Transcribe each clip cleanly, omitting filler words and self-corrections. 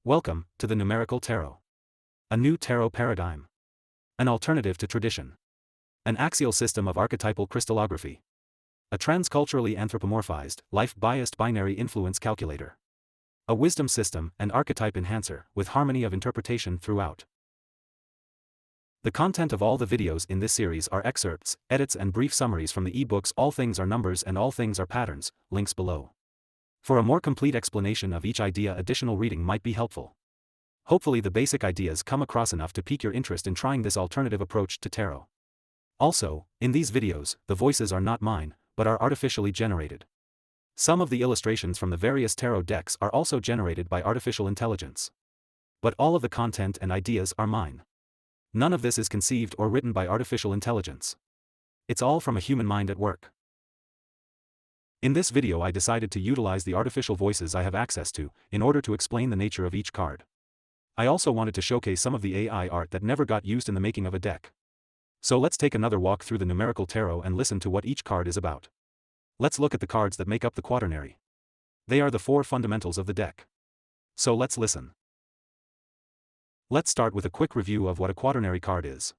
Welcome to the Numerical Tarot. A new tarot paradigm. An alternative to tradition. An axial system of archetypal crystallography. A transculturally anthropomorphized, life-biased binary influence calculator. A wisdom system and archetype enhancer with harmony of interpretation throughout. The content of all the videos in this series are excerpts, edits and brief summaries from the eBooks All Things Are Numbers and All Things Are Patterns, links below. For a more complete explanation of each idea, additional reading might be helpful. Hopefully the basic ideas come across enough to pique your interest in trying this alternative approach to tarot. Also, in these videos, the voices are not mine, but are artificially generated. Some of the illustrations from the various tarot decks are also generated by artificial intelligence. But all of the content and ideas are mine. None of this is conceived or written by artificial intelligence. It's all from a human mind at work. In this video I decided to utilize the artificial voices I have access to, in order to explain the nature of each card. I also wanted to showcase some of the AI art that never got used in the making of a deck. So let's take another walk through the Numerical Tarot and listen to what each card is about. Let's look at the cards that make up the Quaternary. They are the four fundamentals of the deck. So let's listen. Let's start with a quick review of what a Quaternary card is.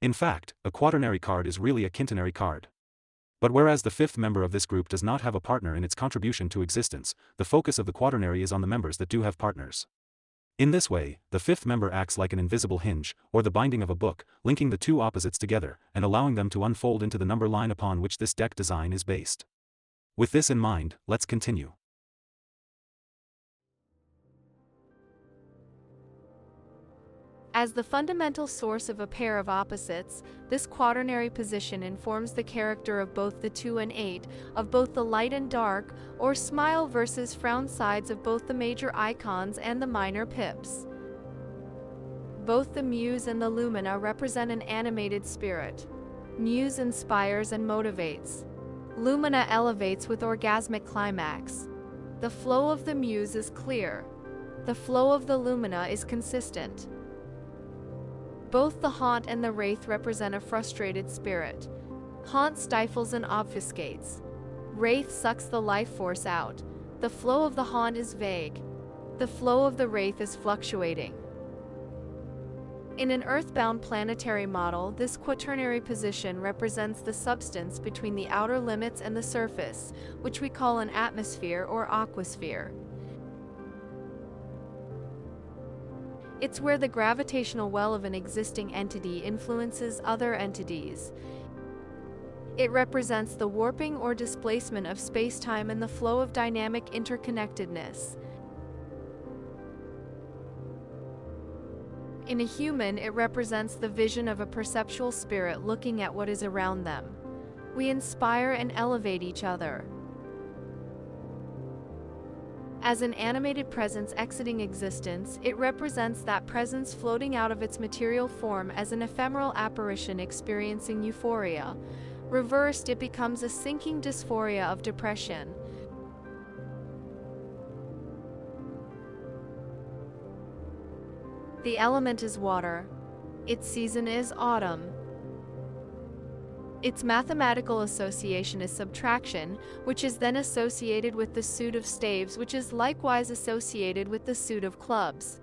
In fact, a Quaternary card is really a quintenary card. But whereas the fifth member of this group does not have a partner in its contribution to existence, the focus of the Quaternary is on the members that do have partners. In this way, the fifth member acts like an invisible hinge, or the binding of a book, linking the two opposites together, and allowing them to unfold into the number line upon which this deck design is based. With this in mind, let's continue. As the fundamental source of a pair of opposites, this quaternary position informs the character of both the 2 and 8, of both the light and dark, or smile versus frown sides of both the major icons and the minor pips. Both the Muse and the Lumina represent an animated spirit. Muse inspires and motivates. Lumina elevates with orgasmic climax. The flow of the Muse is clear. The flow of the Lumina is consistent. Both the Haunt and the Wraith represent a frustrated spirit. Haunt stifles and obfuscates. Wraith sucks the life force out. The flow of the Haunt is vague. The flow of the Wraith is fluctuating. In an earthbound planetary model, this quaternary position represents the substance between the outer limits and the surface, which we call an atmosphere or aquasphere. It's where the gravitational well of an existing entity influences other entities. It represents the warping or displacement of space-time and the flow of dynamic interconnectedness. In a human, it represents the vision of a perceptual spirit looking at what is around them. We inspire and elevate each other. As an animated presence exiting existence, it represents that presence floating out of its material form as an ephemeral apparition experiencing euphoria. Reversed, it becomes a sinking dysphoria of depression. The element is water. Its season is autumn. Its mathematical association is subtraction, which is then associated with the suit of staves, which is likewise associated with the suit of clubs.